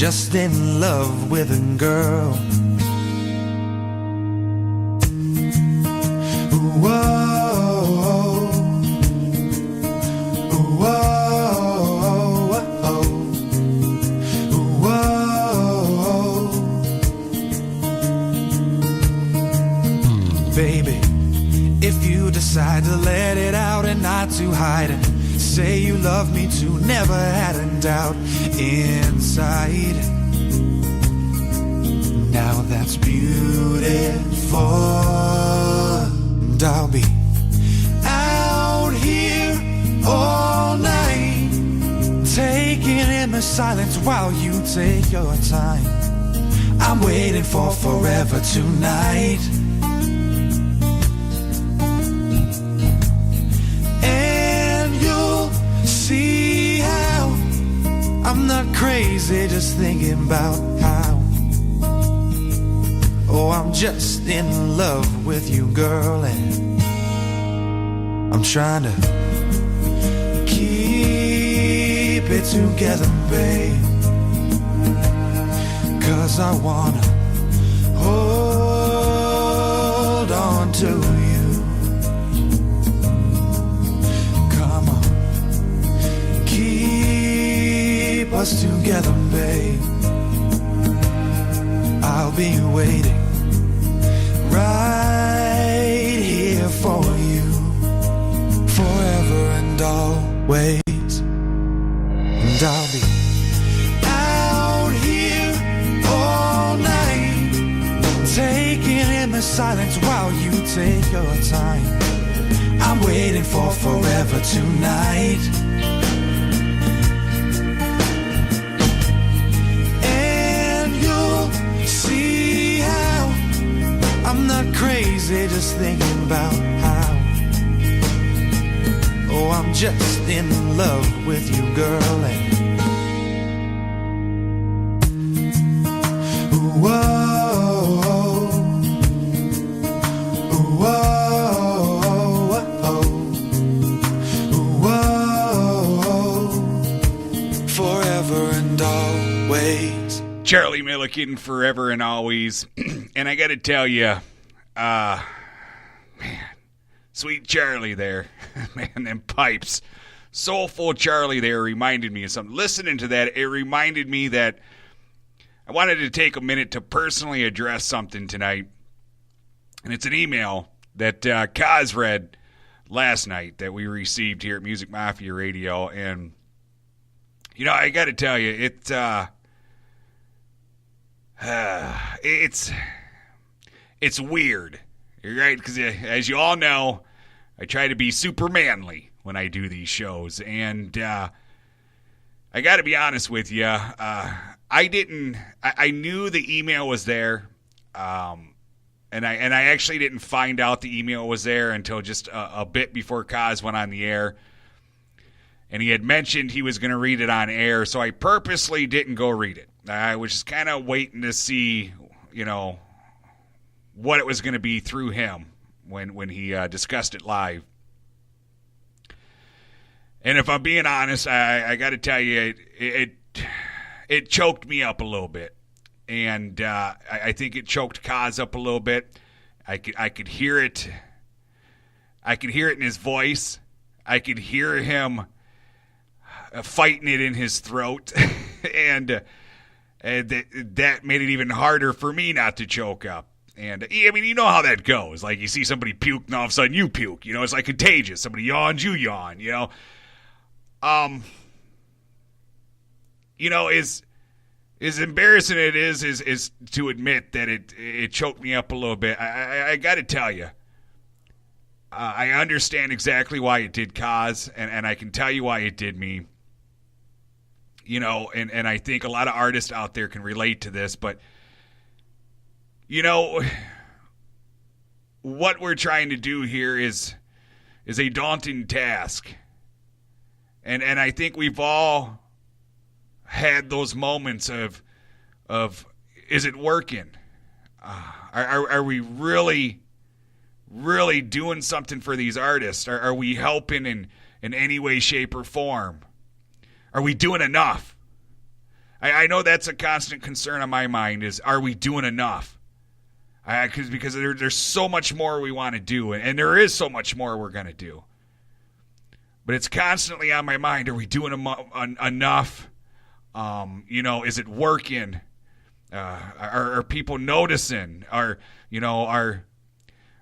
just in love with a girl. Whoa, whoa, whoa. Baby, if you decide to let it out and not to hide it, say you love me too, never had a doubt inside. Now that's beautiful. And I'll be out here all night, taking in the silence while you take your time. I'm waiting for forever tonight. See how I'm not crazy, just thinking about how. Oh, I'm just in love with you, girl, and I'm trying to keep it together, babe, 'cause I wanna hold on to you. Keep us together, babe. I'll be waiting right here for you, forever and always. And I'll be out here all night, taking in the silence while you take your time. I'm waiting for forever tonight. See how I'm not crazy, just thinking about how. Oh, I'm just in love with you, girl, and whoa, whoa, whoa, forever and always. Charlie Milliken, Forever and Always. And I got to tell you, man, sweet Charlie there. Man, them pipes. Soulful Charlie there reminded me of something. Listening to that, it reminded me that I wanted to take a minute to personally address something tonight. And it's an email that Kaz read last night that we received here at Music Mafia Radio. And, you know, I got to tell you, it's weird, right? Because as you all know, I try to be super manly when I do these shows, and I got to be honest with you. I knew the email was there, and I actually didn't find out the email was there until just a bit before Kaz went on the air, and he had mentioned he was going to read it on air, so I purposely didn't go read it. I was just kind of waiting to see, you know, what it was going to be through him when he discussed it live. And if I'm being honest, I got to tell you, it choked me up a little bit, and I think it choked Kaz up a little bit. I could hear it. I could hear it in his voice. I could hear him fighting it in his throat, and that made it even harder for me not to choke up. And, I mean, you know how that goes. Like, you see somebody puke, and all of a sudden you puke. You know, it's like contagious. Somebody yawns, you yawn, you know. You know, as embarrassing it is to admit that it choked me up a little bit. I got to tell you, I understand exactly why it did Kaz, and I can tell you why it did me. You know, and I think a lot of artists out there can relate to this, but, you know, what we're trying to do here is a daunting task. And I think we've all had those moments of is it working? Are we really doing something for these artists? Are we helping in any way, shape, or form? Are we doing enough? I know that's a constant concern on my mind is, are we doing enough? Because there's so much more we want to do, and there is so much more we're going to do. But it's constantly on my mind, are we doing enough? Is it working? Are people noticing? Are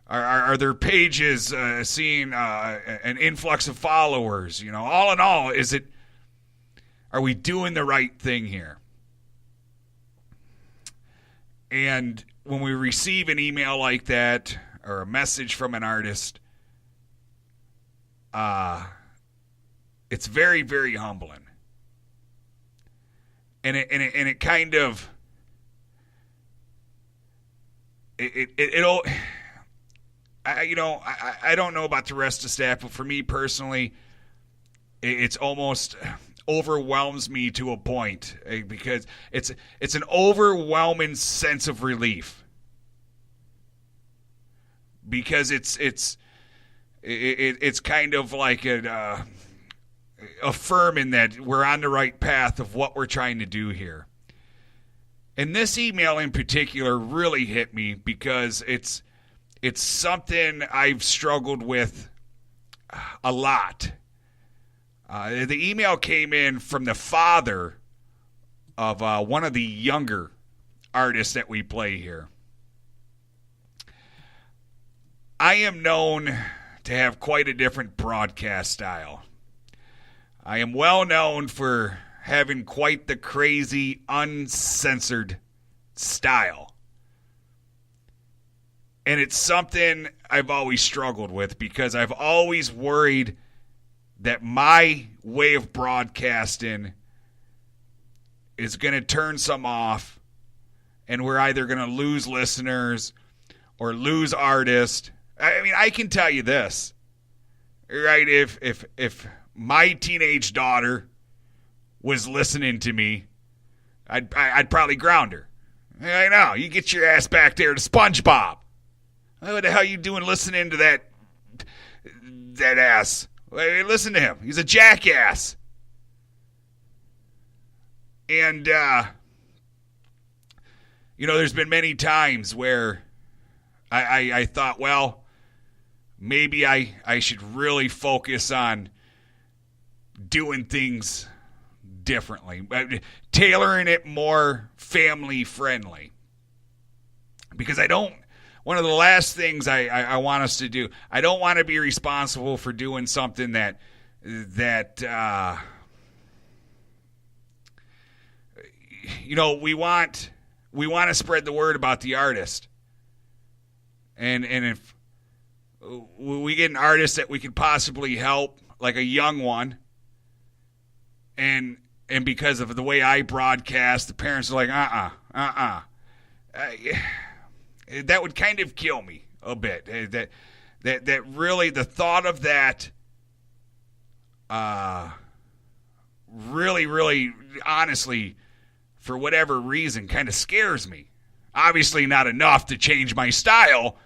their pages seeing an influx of followers? All in all, are we doing the right thing here? And when we receive an email like that or a message from an artist, it's very, very humbling. And it kind of I don't know about the rest of the staff, but for me personally, it's almost overwhelms me to a point because it's an overwhelming sense of relief because it's kind of like affirming that we're on the right path of what we're trying to do here. And this email in particular really hit me because it's something I've struggled with a lot. The email came in from the father of one of the younger artists that we play here. I am known to have quite a different broadcast style. I am well known for having quite the crazy, uncensored style. And it's something I've always struggled with because I've always worried that my way of broadcasting is going to turn some off, and we're either going to lose listeners or lose artists. I mean, I can tell you this, right? If my teenage daughter was listening to me, I'd probably ground her. I know, you get your ass back there to SpongeBob. What the hell are you doing listening to that ass? Listen to him. He's a jackass. And, there's been many times where I thought, well, maybe I should really focus on doing things differently, tailoring it more family friendly. Because one of the last things I want us to do, I don't want to be responsible for doing something that we want to spread the word about the artist. And if we get an artist that we could possibly help, like a young one, and because of the way I broadcast, the parents are like, that would kind of kill me a bit. That really, the thought of that, really, really, honestly, for whatever reason, kind of scares me. Obviously not enough to change my style,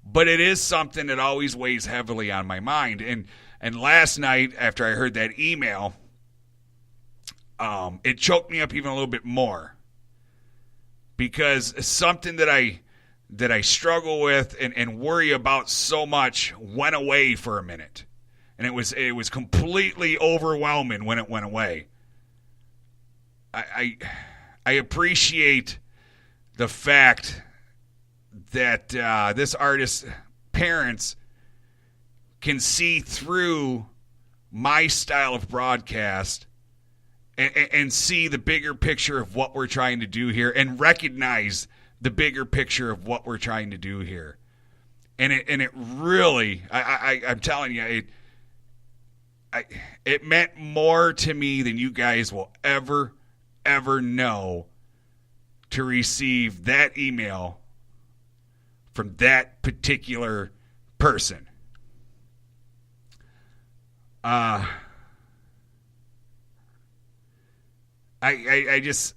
but it is something that always weighs heavily on my mind. And last night, after I heard that email, it choked me up even a little bit more. Because something that I struggle with and worry about so much went away for a minute. And it was completely overwhelming when it went away. I appreciate the fact that this artist's parents can see through my style of broadcast and see the bigger picture of what we're trying to do here and recognize the bigger picture of what we're trying to do here. And it really, I'm telling you, it meant more to me than you guys will ever know to receive that email from that particular person. I just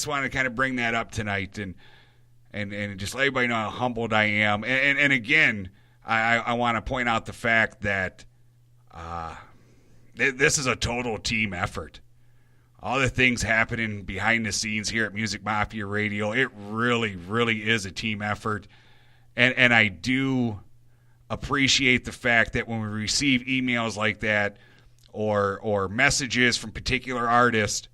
want to kind of bring that up tonight and just let everybody know how humbled I am. And again, I want to point out the fact that this is a total team effort. all the things happening behind the scenes here at Music Mafia Radio. It really, really is a team effort. And I do appreciate the fact that when we receive emails like that or messages from particular artists,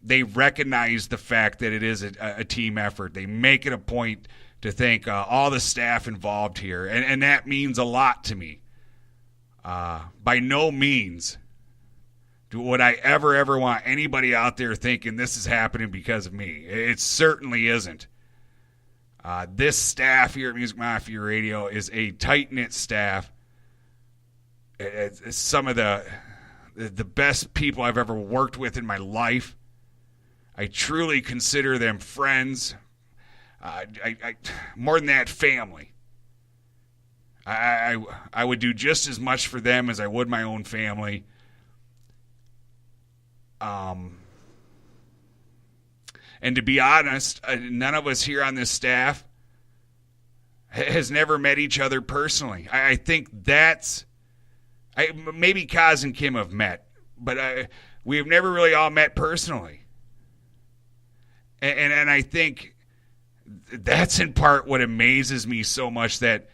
they recognize the fact that it is a team effort. They make it a point to thank all the staff involved here, and that means a lot to me. By no means would I ever want anybody out there thinking this is happening because of me. It certainly isn't. This staff here at Music Mafia Radio is a tight-knit staff. It's some of the best people I've ever worked with in my life. I truly consider them friends. I more than that, family. I would do just as much for them as I would my own family. And to be honest, none of us here on this staff has never met each other personally. I think that's... maybe Kaz and Kim have met, but we have never really all met personally. And I think that's in part what amazes me so much, that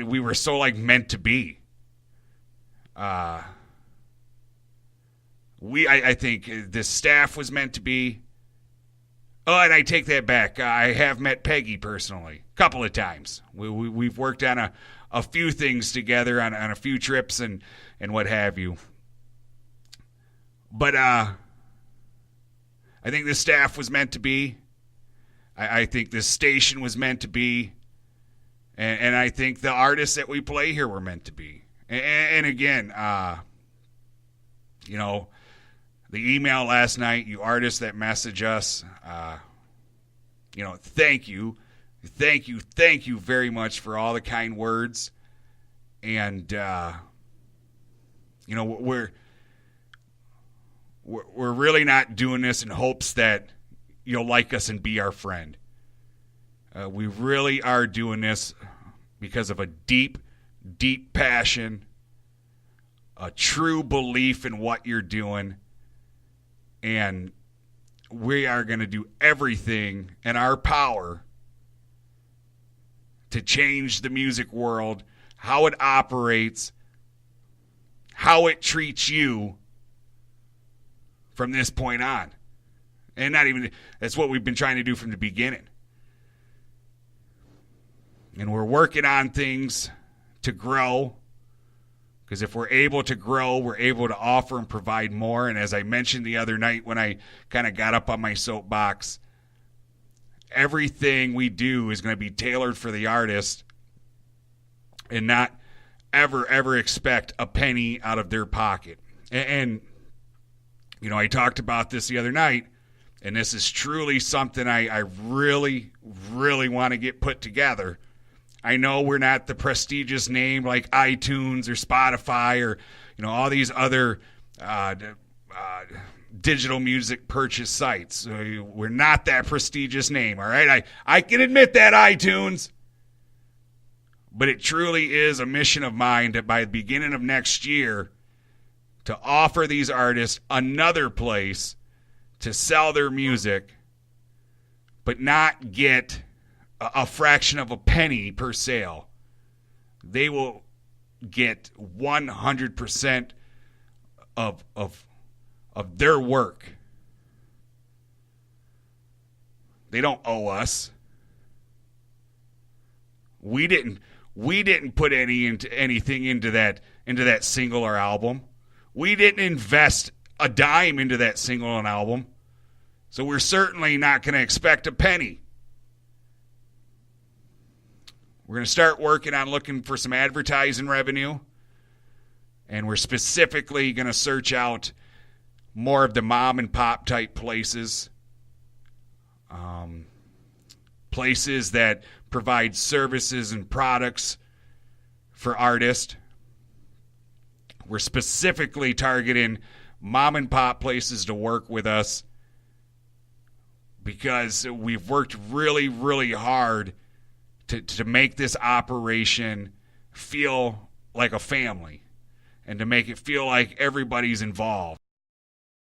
we were so meant to be. I think the staff was meant to be. Oh, and I take that back. I have met Peggy personally a couple of times. We've worked on a few things together on a few trips and what have you. But I think the staff was meant to be. I think this station was meant to be. And I think the artists that we play here were meant to be. And again, the email last night, you artists that message us, thank you. Thank you very much for all the kind words. And, we're really not doing this in hopes that you'll like us and be our friend. We really are doing this because of a deep, deep passion, a true belief in what you're doing. And we are going to do everything in our power to change the music world, how it operates, how it treats you from this point on. And that's what we've been trying to do from the beginning. And we're working on things to grow. Because if we're able to grow, we're able to offer and provide more. And as I mentioned the other night when I kind of got up on my soapbox, everything we do is going to be tailored for the artist and not ever expect a penny out of their pocket. And I talked about this the other night, and this is truly something I really, really want to get put together. I know we're not the prestigious name like iTunes or Spotify or all these other digital music purchase sites. We're not that prestigious name, all right? I can admit that, iTunes. But it truly is a mission of mine that by the beginning of next year to offer these artists another place to sell their music, but not get a fraction of a penny per sale. They will get 100% of their work. They don't owe us. We didn't put anything into that single or album. We didn't invest a dime into that single and album. So we're certainly not going to expect a penny. We're going to start working on looking for some advertising revenue. And we're specifically going to search out more of the mom and pop type places. Places that provide services and products for artists. We're specifically targeting mom and pop places to work with us because we've worked really, really hard to make this operation feel like a family and to make it feel like everybody's involved.